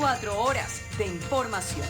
24 horas de información.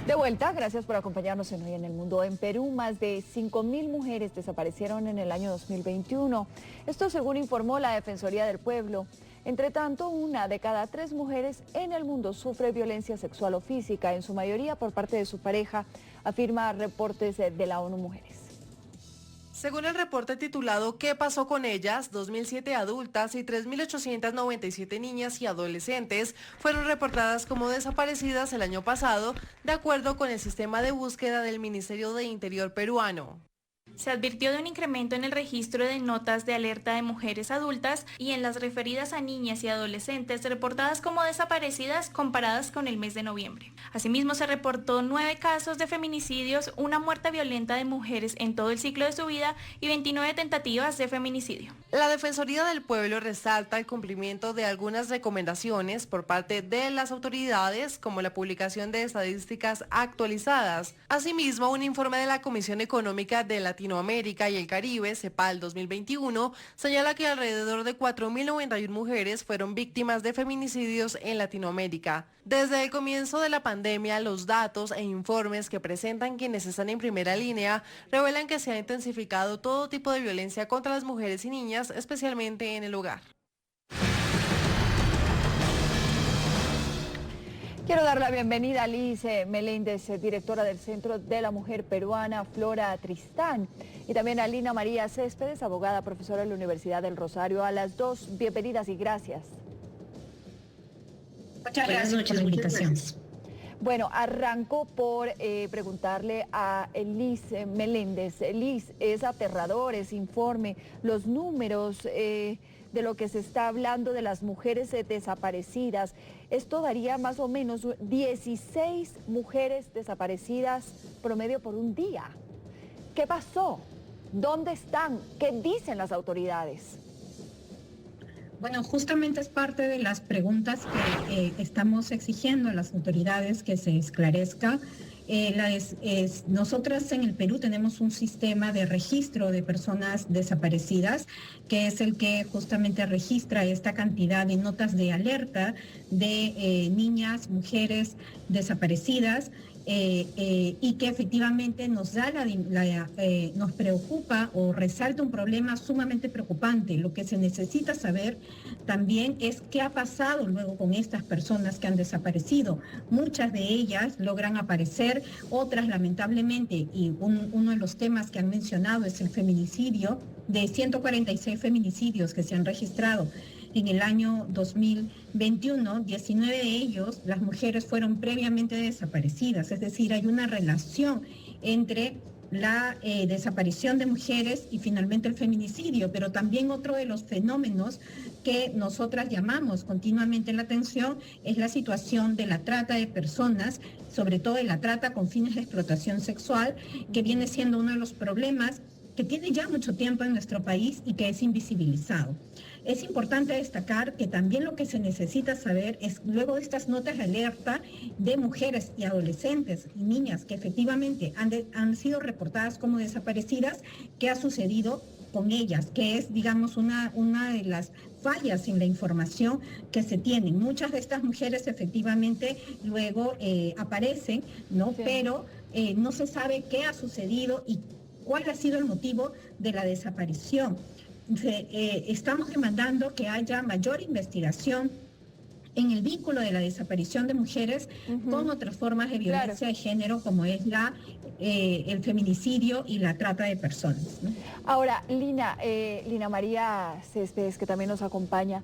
De vuelta, gracias por acompañarnos en Hoy en el Mundo. En Perú, más de 5.000 mujeres desaparecieron en el año 2021. Esto según informó la Defensoría del Pueblo. Entre tanto, 1 de cada 3 mujeres en el mundo sufre violencia sexual o física, en su mayoría por parte de su pareja, afirma reportes de la ONU Mujeres. Según el reporte titulado ¿Qué pasó con ellas?, 2.007 adultas y 3.897 niñas y adolescentes fueron reportadas como desaparecidas el año pasado, de acuerdo con el sistema de búsqueda del Ministerio de Interior peruano. Se advirtió de un incremento en el registro de notas de alerta de mujeres adultas y en las referidas a niñas y adolescentes reportadas como desaparecidas comparadas con el mes de noviembre. Asimismo, se reportó 9 casos de feminicidios, 1 muerte violenta de mujeres en todo el ciclo de su vida y 29 tentativas de feminicidio. La Defensoría del Pueblo resalta el cumplimiento de algunas recomendaciones por parte de las autoridades, como la publicación de estadísticas actualizadas. Asimismo, un informe de la Comisión Económica de Latinoamérica y el Caribe, CEPAL 2021, señala que alrededor de 4.091 mujeres fueron víctimas de feminicidios en Latinoamérica. Desde el comienzo de la pandemia, los datos e informes que presentan quienes están en primera línea revelan que se ha intensificado todo tipo de violencia contra las mujeres y niñas, especialmente en el hogar. Quiero dar la bienvenida a Liz Meléndez, directora del Centro de la Mujer Peruana, Flora Tristán, y también a Lina María Céspedes, abogada, profesora de la Universidad del Rosario. A las dos, bienvenidas y gracias. Muchas gracias por la invitación. Bueno, arranco por preguntarle a Liz Meléndez. Liz, es aterrador ese informe, los números de lo que se está hablando de las mujeres desaparecidas. Esto daría más o menos 16 mujeres desaparecidas promedio por un día. ¿Qué pasó? ¿Dónde están? ¿Qué dicen las autoridades? Bueno, justamente es parte de las preguntas que estamos exigiendo a las autoridades que se esclarezca. Nosotras en el Perú tenemos un sistema de registro de personas desaparecidas, que es el que justamente registra esta cantidad de notas de alerta de niñas, mujeres desaparecidas. Y que efectivamente nos preocupa o resalta un problema sumamente preocupante. Lo que se necesita saber también es qué ha pasado luego con estas personas que han desaparecido. Muchas de ellas logran aparecer, otras lamentablemente, y uno de los temas que han mencionado es el feminicidio. De 146 feminicidios que se han registrado en el año 2021, 19 de ellos, las mujeres fueron previamente desaparecidas, es decir, hay una relación entre la desaparición de mujeres y finalmente el feminicidio, pero también otro de los fenómenos que nosotras llamamos continuamente la atención es la situación de la trata de personas, sobre todo de la trata con fines de explotación sexual, que viene siendo uno de los problemas que tiene ya mucho tiempo en nuestro país y que es invisibilizado. Es importante destacar que también lo que se necesita saber es, luego de estas notas de alerta de mujeres y adolescentes y niñas que efectivamente han sido reportadas como desaparecidas, ¿qué ha sucedido con ellas? Que es, digamos, una de las fallas en la información que se tienen. Muchas de estas mujeres efectivamente luego aparecen, ¿no? Sí. Pero no se sabe qué ha sucedido y cuál ha sido el motivo de la desaparición. Estamos demandando que haya mayor investigación en el vínculo de la desaparición de mujeres con otras formas de violencia de género, como es el feminicidio y la trata de personas, ¿no? Ahora, Lina María Céspedes, que también nos acompaña,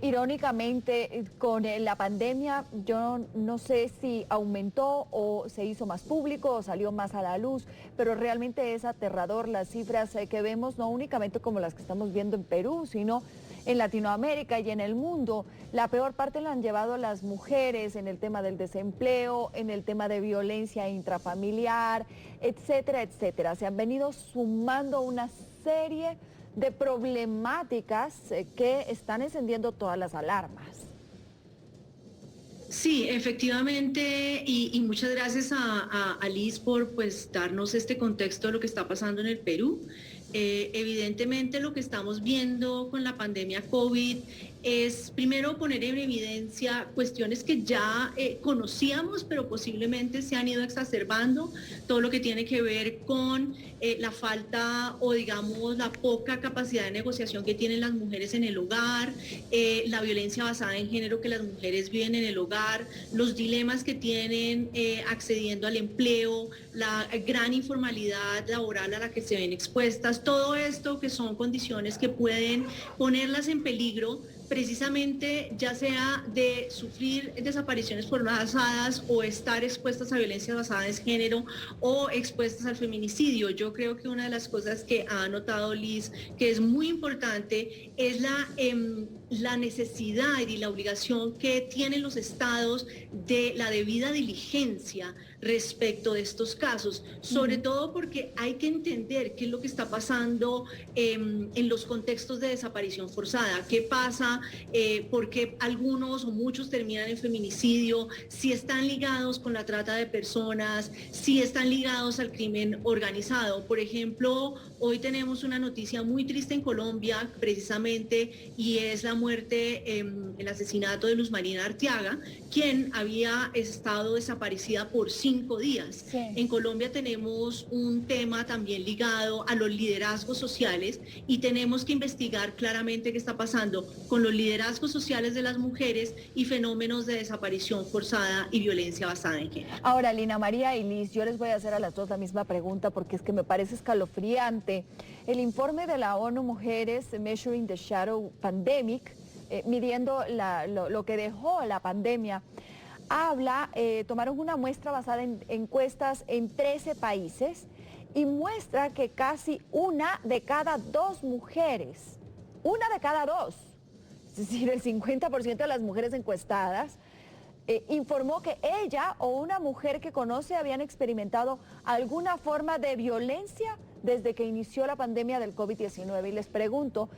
irónicamente, con la pandemia, yo no sé si aumentó o se hizo más público o salió más a la luz, pero realmente es aterrador las cifras que vemos, no únicamente como las que estamos viendo en Perú, sino en Latinoamérica y en el mundo. La peor parte la han llevado las mujeres en el tema del desempleo, en el tema de violencia intrafamiliar, etcétera, etcétera. Se han venido sumando una serie de problemáticas que están encendiendo todas las alarmas. Sí, efectivamente, y muchas gracias a Liz por darnos este contexto de lo que está pasando en el Perú. Evidentemente lo que estamos viendo con la pandemia COVID es primero poner en evidencia cuestiones que ya conocíamos, pero posiblemente se han ido exacerbando, todo lo que tiene que ver con la falta o digamos la poca capacidad de negociación que tienen las mujeres en el hogar, la violencia basada en género que las mujeres viven en el hogar, los dilemas que tienen accediendo al empleo, la gran informalidad laboral a la que se ven expuestas, todo esto que son condiciones que pueden ponerlas en peligro precisamente ya sea de sufrir desapariciones forzadas o estar expuestas a violencia basada en género o expuestas al feminicidio. Yo creo que una de las cosas que ha notado Liz, que es muy importante, es la necesidad y la obligación que tienen los estados de la debida diligencia respecto de estos casos, sobre todo porque hay que entender qué es lo que está pasando en los contextos de desaparición forzada, qué pasa, por qué algunos o muchos terminan en feminicidio, si están ligados con la trata de personas, si están ligados al crimen organizado. Por ejemplo, hoy tenemos una noticia muy triste en Colombia, precisamente, y es la muerte, el asesinato de Luz Marina Arteaga, quien había estado desaparecida por 5 días. Sí. En Colombia tenemos un tema también ligado a los liderazgos sociales y tenemos que investigar claramente qué está pasando con los liderazgos sociales de las mujeres y fenómenos de desaparición forzada y violencia basada en género. Ahora, Lina María y Liz, yo les voy a hacer a las dos la misma pregunta porque es que me parece escalofriante. El informe de la ONU Mujeres, Measuring the Shadow Pandemic, midiendo lo que dejó la pandemia, habla, tomaron una muestra basada en encuestas en 13 países y muestra que casi 1 de cada 2 mujeres, 1 de cada 2, es decir, el 50% de las mujeres encuestadas, informó que ella o una mujer que conoce habían experimentado alguna forma de violencia desde que inició la pandemia del COVID-19. Y les pregunto,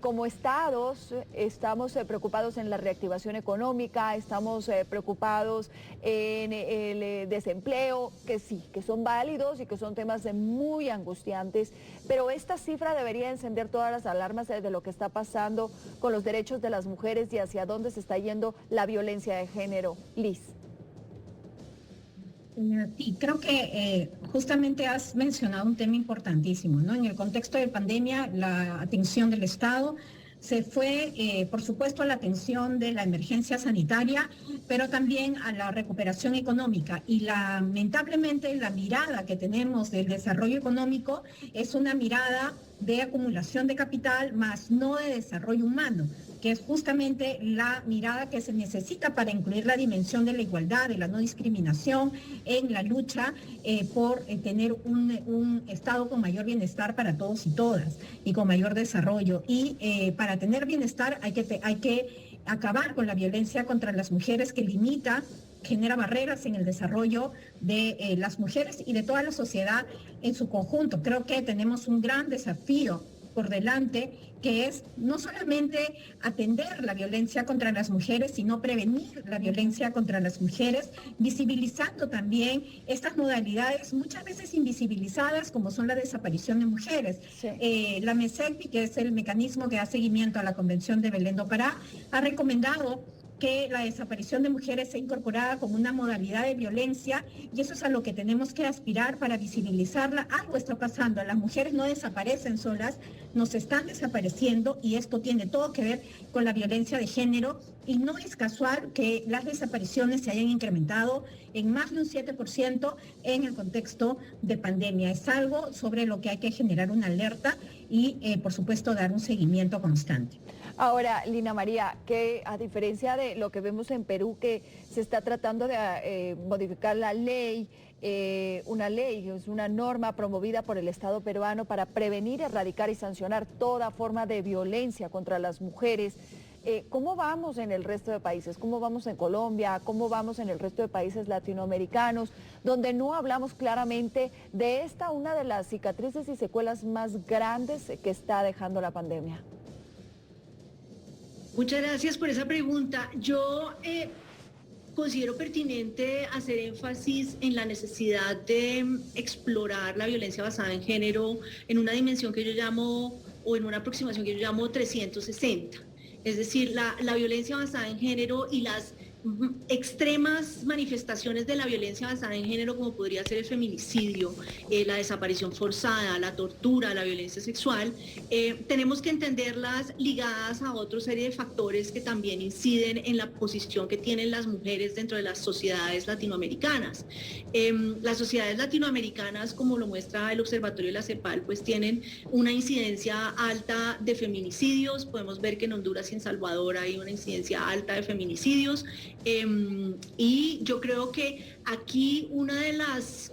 como estados, estamos preocupados en la reactivación económica, estamos preocupados en el desempleo, que sí, que son válidos y que son temas muy angustiantes, pero esta cifra debería encender todas las alarmas de lo que está pasando con los derechos de las mujeres y hacia dónde se está yendo la violencia de género. Liz. Sí, creo que justamente has mencionado un tema importantísimo, ¿no? En el contexto de pandemia, la atención del Estado se fue, por supuesto, a la atención de la emergencia sanitaria, pero también a la recuperación económica. Y lamentablemente la mirada que tenemos del desarrollo económico es una mirada de acumulación de capital, más no de desarrollo humano, que es justamente la mirada que se necesita para incluir la dimensión de la igualdad, de la no discriminación en la lucha por tener un Estado con mayor bienestar para todos y todas y con mayor desarrollo. Y para tener bienestar hay que acabar con la violencia contra las mujeres que genera barreras en el desarrollo de las mujeres y de toda la sociedad en su conjunto. Creo que tenemos un gran desafío por delante, que es no solamente atender la violencia contra las mujeres, sino prevenir la violencia contra las mujeres, visibilizando también estas modalidades muchas veces invisibilizadas, como son la desaparición de mujeres. Sí. La MESECVI, que es el mecanismo que da seguimiento a la Convención de Belén do Pará, ha recomendado que la desaparición de mujeres sea incorporada como una modalidad de violencia, y eso es a lo que tenemos que aspirar para visibilizarla. Algo está pasando, las mujeres no desaparecen solas, nos están desapareciendo, y esto tiene todo que ver con la violencia de género, y no es casual que las desapariciones se hayan incrementado en más de un 7% en el contexto de pandemia. Es algo sobre lo que hay que generar una alerta y, por supuesto, dar un seguimiento constante. Ahora, Lina María, que a diferencia de lo que vemos en Perú, que se está tratando de modificar la ley, una ley, es una norma promovida por el Estado peruano para prevenir, erradicar y sancionar toda forma de violencia contra las mujeres. ¿Cómo vamos en el resto de países? ¿Cómo vamos en Colombia? ¿Cómo vamos en el resto de países latinoamericanos, donde no hablamos claramente de esta, una de las cicatrices y secuelas más grandes que está dejando la pandemia? Muchas gracias por esa pregunta. Yo considero pertinente hacer énfasis en la necesidad de explorar la violencia basada en género en una dimensión que yo llamo, o en una aproximación que yo llamo 360. Es decir, la violencia basada en género y las extremas manifestaciones de la violencia basada en género, como podría ser el feminicidio, la desaparición forzada, la tortura, la violencia sexual, tenemos que entenderlas ligadas a otra serie de factores que también inciden en la posición que tienen las mujeres dentro de las sociedades latinoamericanas. Las sociedades latinoamericanas, como lo muestra el Observatorio de la CEPAL, pues tienen una incidencia alta de feminicidios. Podemos ver que en Honduras y en Salvador hay una incidencia alta de feminicidios. Y yo creo que aquí una de las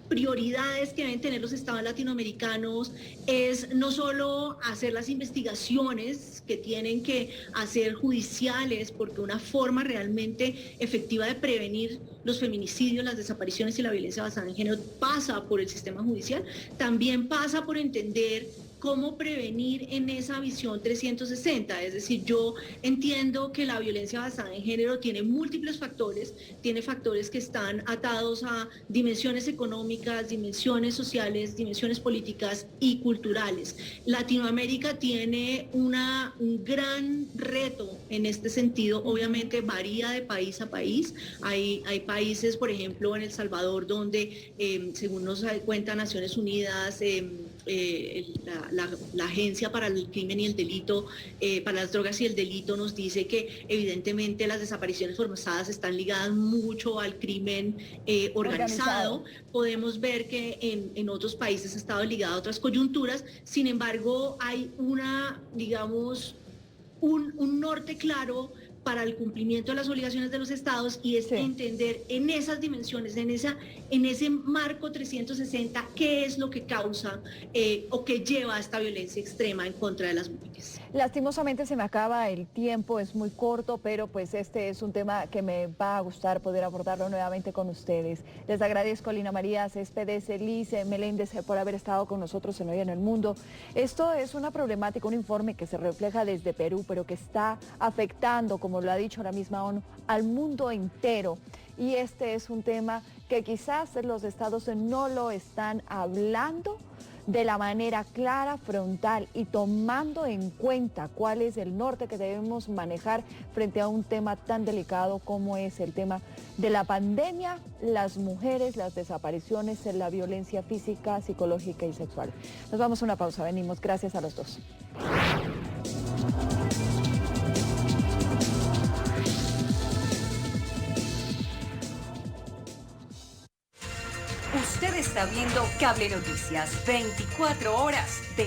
prioridades que deben tener los estados latinoamericanos es no solo hacer las investigaciones que tienen que hacer judiciales, porque una forma realmente efectiva de prevenir los feminicidios, las desapariciones y la violencia basada en género pasa por el sistema judicial, también pasa por entender cómo prevenir en esa visión 360. Es decir, yo entiendo que la violencia basada en género tiene múltiples factores, tiene factores que están atados a dimensiones económicas, dimensiones sociales, dimensiones políticas y culturales. Latinoamérica tiene un gran reto en este sentido, obviamente varía de país a país. Hay países, por ejemplo, en El Salvador, donde, según nos cuenta Naciones Unidas, la Agencia para el Crimen y el Delito, para las Drogas y el Delito, nos dice que evidentemente las desapariciones forzadas están ligadas mucho al crimen organizado. Podemos ver que en otros países ha estado ligado a otras coyunturas. Sin embargo, hay un norte claro para el cumplimiento de las obligaciones de los estados, y es entender en esas dimensiones, en ese marco 360, qué es lo que causa o que lleva a esta violencia extrema en contra de las mujeres. Lastimosamente se me acaba el tiempo, es muy corto, pero pues este es un tema que me va a gustar poder abordarlo nuevamente con ustedes. Les agradezco a Lina María Céspedes, Liz Meléndez, por haber estado con nosotros en Hoy en el Mundo. Esto es una problemática, un informe que se refleja desde Perú, pero que está afectando, como lo ha dicho la misma ONU, al mundo entero. Y este es un tema que quizás los estados no lo están hablando de la manera clara, frontal, y tomando en cuenta cuál es el norte que debemos manejar frente a un tema tan delicado como es el tema de la pandemia, las mujeres, las desapariciones, la violencia física, psicológica y sexual. Nos vamos a una pausa, venimos. Gracias a los dos. Usted está viendo Cable Noticias, 24 horas de